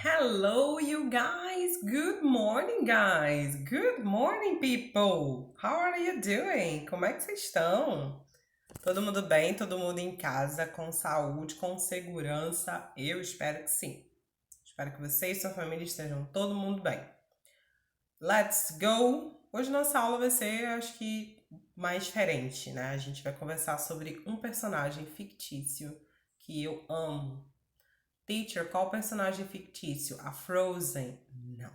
Hello, you guys. Good morning, guys. Good morning, people. How are you doing? Como é que vocês estão? Todo mundo bem? Todo mundo em casa, com saúde, com segurança? Eu espero que sim. Espero que você e sua família estejam todo mundo bem. Let's go! Hoje nossa aula vai ser, acho que, mais diferente, né? A gente vai conversar sobre um personagem fictício que eu amo. Teacher, qual personagem fictício? A Frozen? Não.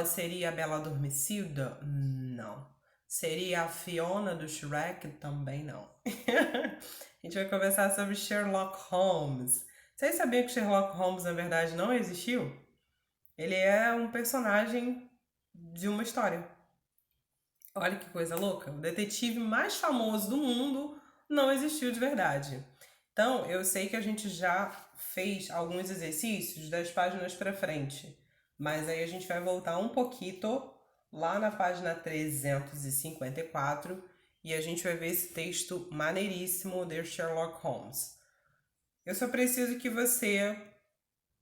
Seria a Bela Adormecida? Não. Seria a Fiona do Shrek? Também não. A gente vai conversar sobre Sherlock Holmes. Vocês sabiam que Sherlock Holmes, na verdade, não existiu? Ele é um personagem de uma história. Olha que coisa louca. O detetive mais famoso do mundo não existiu de verdade. Então, eu sei que a gente já fez alguns exercícios das páginas para frente, mas aí a gente vai voltar um pouquinho lá na página 354 e a gente vai ver esse texto maneiríssimo de Sherlock Holmes. Eu só preciso que você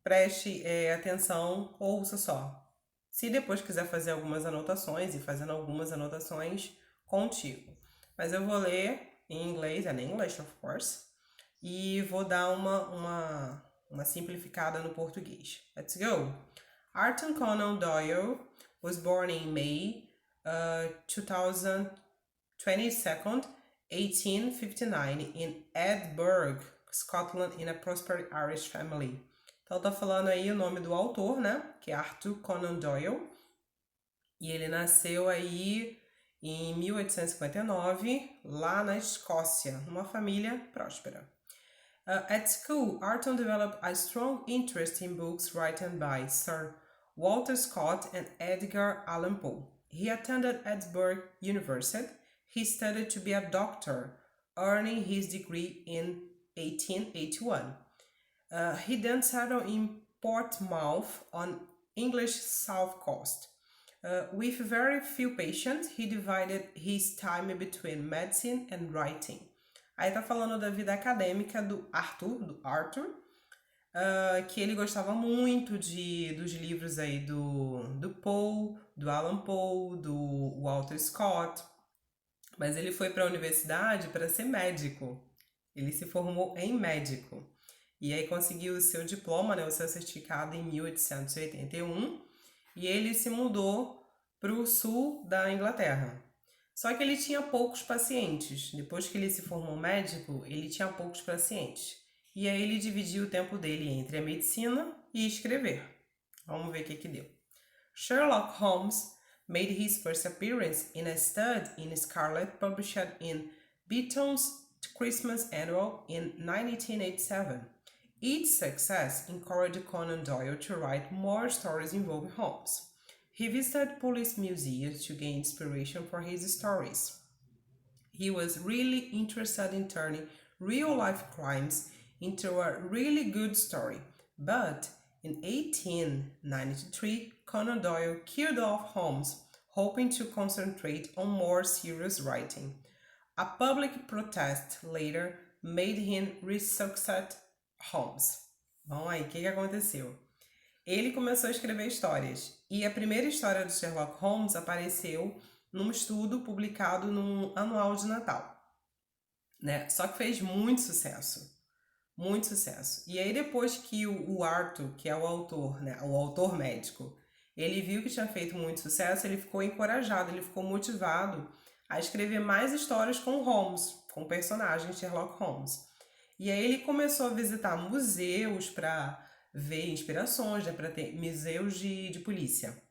preste atenção, ouça só. Se depois quiser fazer algumas anotações e fazendo algumas anotações, contigo. Mas eu vou ler em inglês, and English, of course, e vou dar uma simplificada no português. Let's go! Arthur Conan Doyle was born in May 22nd, 1859 in Edinburgh, Scotland, in a prosperous Irish family. Então tá falando aí o nome do autor, né? Que é Arthur Conan Doyle. E ele nasceu aí em 1859, lá na Escócia, numa família próspera. At school, Arthur developed a strong interest in books written by Sir Walter Scott and Edgar Allan Poe. He attended Edinburgh University. He studied to be a doctor, earning his degree in 1881. He then settled in Portsmouth on English South Coast. With very few patients, he divided his time between medicine and writing. Aí tá falando da vida acadêmica do Arthur, que ele gostava muito dos livros aí do Poe, do Allan Poe, do Walter Scott, mas ele foi para a universidade para ser médico. Ele se formou em médico. E aí conseguiu o seu diploma, né, o seu certificado em 1881, e ele se mudou para o sul da Inglaterra. Só que ele tinha poucos pacientes. Depois que ele se formou médico, ele tinha poucos pacientes. E aí ele dividiu o tempo dele entre a medicina e escrever. Vamos ver o que deu. Sherlock Holmes made his first appearance in a stud in Scarlet, published in Beaton's Christmas Annual in 1987. Each success encouraged Conan Doyle to write more stories involving Holmes. He visited police museums to gain inspiration for his stories. He was really interested in turning real-life crimes into a really good story. But in 1893, Conan Doyle killed off Holmes, hoping to concentrate on more serious writing. A public protest later made him resuscitate Holmes. Bom, aí, o que aconteceu? Ele começou a escrever histórias, e a primeira história do Sherlock Holmes apareceu num estudo publicado no Anual de Natal, né? Só que fez muito sucesso, muito sucesso. E aí depois que o Arthur, que é o autor, né, o autor médico, ele viu que tinha feito muito sucesso, ele ficou encorajado, ele ficou motivado a escrever mais histórias com Holmes, com o personagem Sherlock Holmes. E aí ele começou a visitar museus para ver inspirações, né, para ter museus de polícia,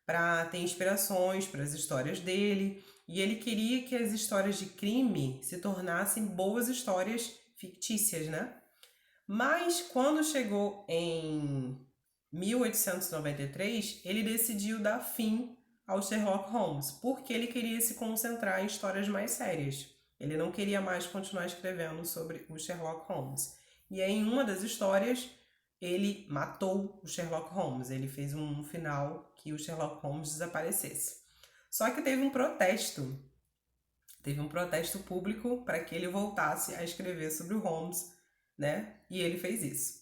para ter inspirações para as histórias dele. E ele queria que as histórias de crime se tornassem boas histórias fictícias, né? Mas quando chegou em 1893, ele decidiu dar fim ao Sherlock Holmes, porque ele queria se concentrar em histórias mais sérias. Ele não queria mais continuar escrevendo sobre o Sherlock Holmes. E aí, em uma das histórias, ele matou o Sherlock Holmes. Ele fez um final que o Sherlock Holmes desaparecesse. Só que teve um protesto. Teve um protesto público para que ele voltasse a escrever sobre o Holmes, né? E ele fez isso.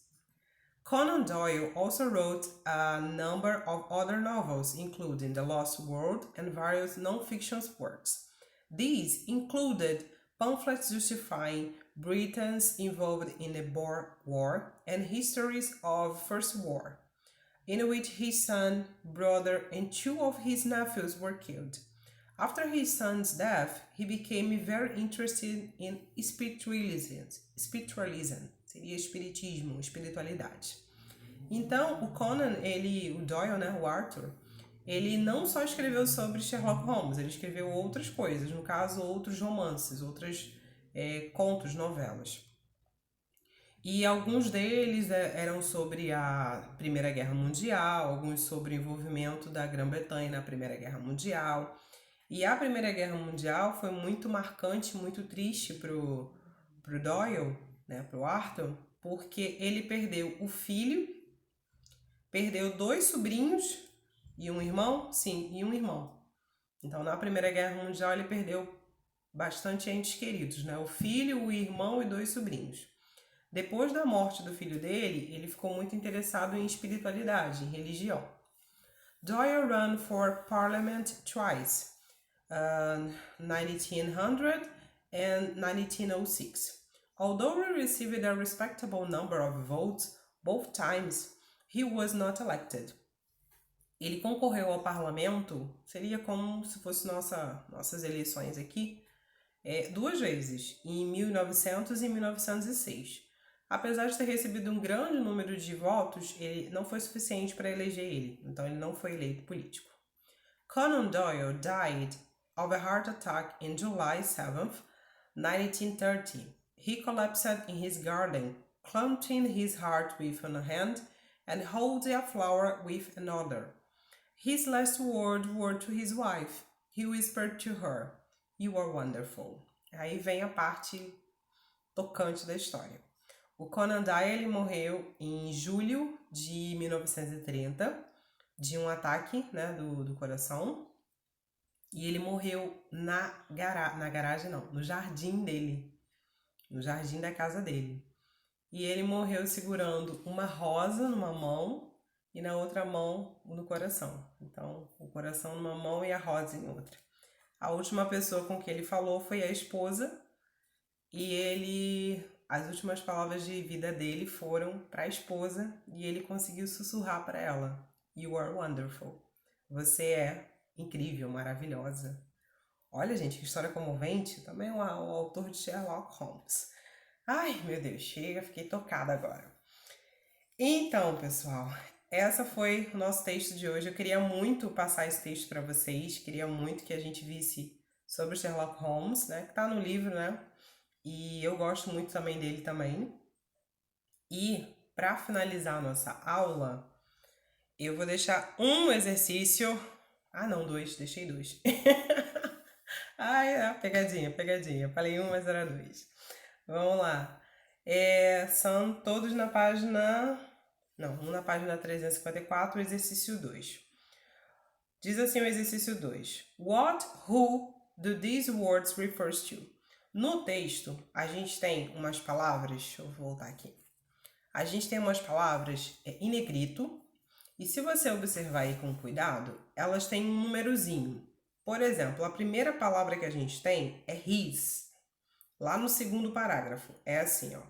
Conan Doyle also wrote a number of other novels, including The Lost World and various non-fiction works. These included pamphlets justifying Britain's involved in the Boer War and histories of First War, in which his son, brother, and two of his nephews were killed. After his son's death, he became very interested in spiritualism, seria espiritismo, espiritualidade. Então, o Conan, o Doyle, né, o Arthur, ele não só escreveu sobre Sherlock Holmes, ele escreveu outras coisas, no caso, outros romances, outros contos, novelas. E alguns deles eram sobre a Primeira Guerra Mundial, alguns sobre o envolvimento da Grã-Bretanha na Primeira Guerra Mundial. E a Primeira Guerra Mundial foi muito marcante, muito triste pro Doyle, né, pro Arthur, porque ele perdeu o filho, perdeu 2 sobrinhos e um irmão, e um irmão. Então, na Primeira Guerra Mundial, ele perdeu bastante entes queridos, né? O filho, o irmão e 2 sobrinhos. Depois da morte do filho dele, ele ficou muito interessado em espiritualidade, em religião. Doyle ran for Parliament twice, 1900 and 1906. Although he received a respectable number of votes both times, he was not elected. Ele concorreu ao parlamento, seria como se fosse nossas eleições aqui, 2 vezes, em 1900 e 1906. Apesar de ter recebido um grande número de votos, ele não foi suficiente para eleger ele, então ele não foi eleito político. Conan Doyle died of a heart attack in July 7th, 1930. He collapsed in his garden, clutching his heart with one hand and holding a flower with another. His last words were to his wife. He whispered to her, "You are wonderful." Aí vem a parte tocante da história. O Conan Doyle morreu em julho de 1930 de um ataque, né, do coração. E ele morreu no jardim dele, no jardim da casa dele. E ele morreu segurando uma rosa numa mão e na outra mão no coração. Então, o coração numa mão e a rosa em outra. A última pessoa com que ele falou foi a esposa e as últimas palavras de vida dele foram para a esposa e ele conseguiu sussurrar para ela: "You are wonderful." Você é incrível, maravilhosa. Olha, gente, que história comovente. Também o autor de Sherlock Holmes. Ai, meu Deus, chega, fiquei tocada agora. Então, pessoal, essa foi o nosso texto de hoje. Eu queria muito passar esse texto para vocês. Queria muito que a gente visse sobre Sherlock Holmes, né? Que tá no livro, né? E eu gosto muito também dele também. E, para finalizar a nossa aula, eu vou deixar um exercício... não, 2, deixei 2. Ai, pegadinha. Falei 1, mas era 2. Vamos lá. São todos na página... Não, um na página 354, o exercício 2. Diz assim o exercício 2. What, who do these words refers to? No texto, a gente tem umas palavras... Deixa eu voltar aqui. A gente tem umas palavras em negrito. E se você observar aí com cuidado, elas têm um númerozinho. Por exemplo, a primeira palavra que a gente tem é his. Lá no segundo parágrafo, é assim, ó.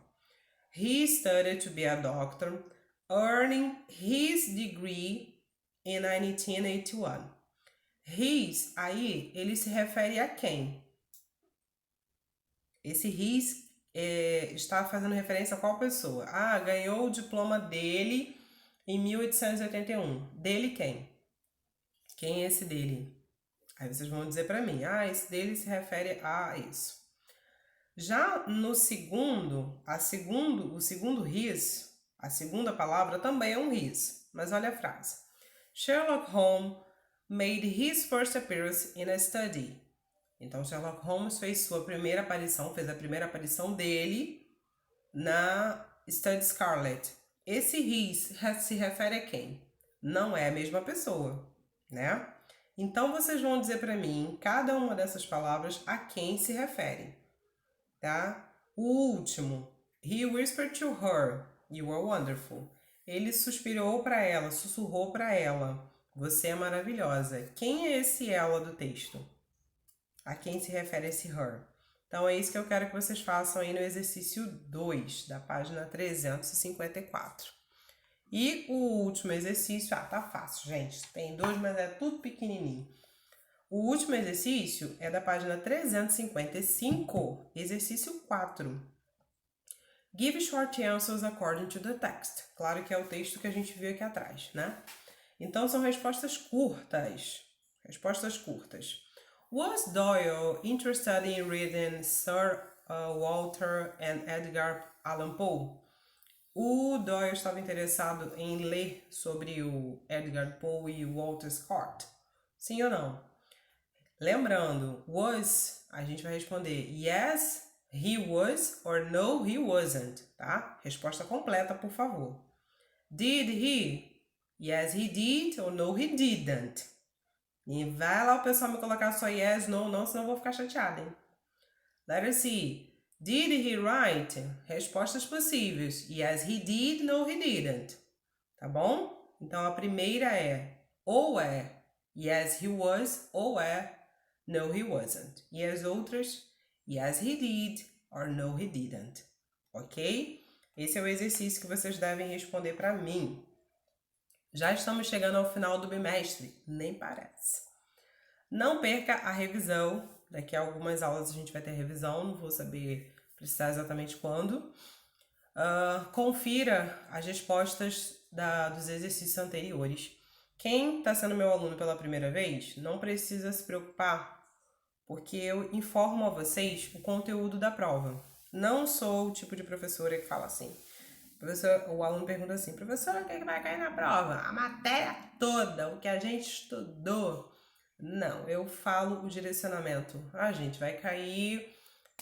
He studied to be a doctor, earning his degree in 1981. His, aí, ele se refere a quem? Esse his está fazendo referência a qual pessoa? Ganhou o diploma dele em 1881. Dele quem? Quem é esse dele? Aí vocês vão dizer para mim, esse dele se refere a isso. Já no segundo, o segundo his, a segunda palavra também é um his, mas olha a frase. Sherlock Holmes made his first appearance in a study. Então, Sherlock Holmes fez a primeira aparição dele na Study Scarlet. Esse his se refere a quem? Não é a mesma pessoa, né? Então, vocês vão dizer para mim, cada uma dessas palavras, a quem se refere, tá? O último, he whispered to her, you are wonderful. Ele suspirou para ela, sussurrou para ela. Você é maravilhosa. Quem é esse ela do texto? A quem se refere esse her? Então, é isso que eu quero que vocês façam aí no exercício 2, da página 354. E o último exercício, tá fácil, gente. Tem 2, mas é tudo pequenininho. O último exercício é da página 355, exercício 4. Give short answers according to the text. Claro que é o texto que a gente viu aqui atrás, né? Então, são respostas curtas. Respostas curtas. Was Doyle interested in reading Sir Walter and Edgar Allan Poe? O Doyle estava interessado em ler sobre o Edgar Poe e o Walter Scott? Sim ou não? Lembrando, was, a gente vai responder yes, he was or no, he wasn't, tá? Resposta completa, por favor. Did he? Yes, he did or no, he didn't. E vai lá o pessoal me colocar só yes, no, não, senão eu vou ficar chateada, hein? Letter C. Did he write? Respostas possíveis. Yes, he did, no, he didn't. Tá bom? Então, a primeira é ou é yes, he was, ou é no, he wasn't. E as outras, yes, he did, or no, he didn't. Ok? Esse é o exercício que vocês devem responder para mim. Já estamos chegando ao final do bimestre, nem parece. Não perca a revisão. Daqui a algumas aulas a gente vai ter revisão, não vou saber precisar exatamente quando. Confira as respostas dos exercícios anteriores. Quem está sendo meu aluno pela primeira vez, não precisa se preocupar, porque eu informo a vocês o conteúdo da prova. Não sou o tipo de professora que fala assim. O aluno pergunta assim, professora, o que vai cair na prova? A matéria toda, o que a gente estudou. Não, eu falo o direcionamento. Gente, vai cair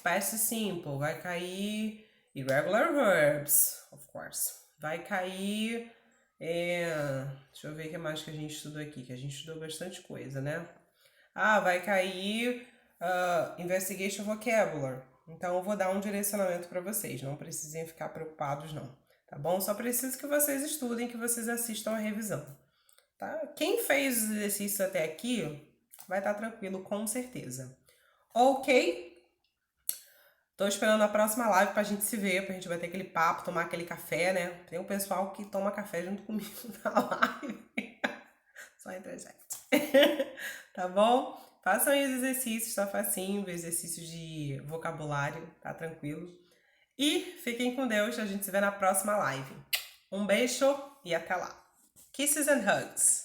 past simple, vai cair irregular verbs, of course. Vai cair... deixa eu ver o que mais que a gente estudou aqui, que a gente estudou bastante coisa, né? Vai cair investigation vocabulary. Então, eu vou dar um direcionamento para vocês. Não precisem ficar preocupados, não. Tá bom? Só preciso que vocês estudem, que vocês assistam a revisão. Tá? Quem fez os exercícios até aqui vai estar tranquilo, com certeza. Ok? Tô esperando a próxima live pra gente se ver, pra gente bater aquele papo, tomar aquele café, né? Tem um pessoal que toma café junto comigo na live. Só entre a gente. Tá bom? Façam aí os exercícios, tá facinho, exercícios de vocabulário, tá tranquilo. E fiquem com Deus, a gente se vê na próxima live. Um beijo e até lá. Kisses and hugs.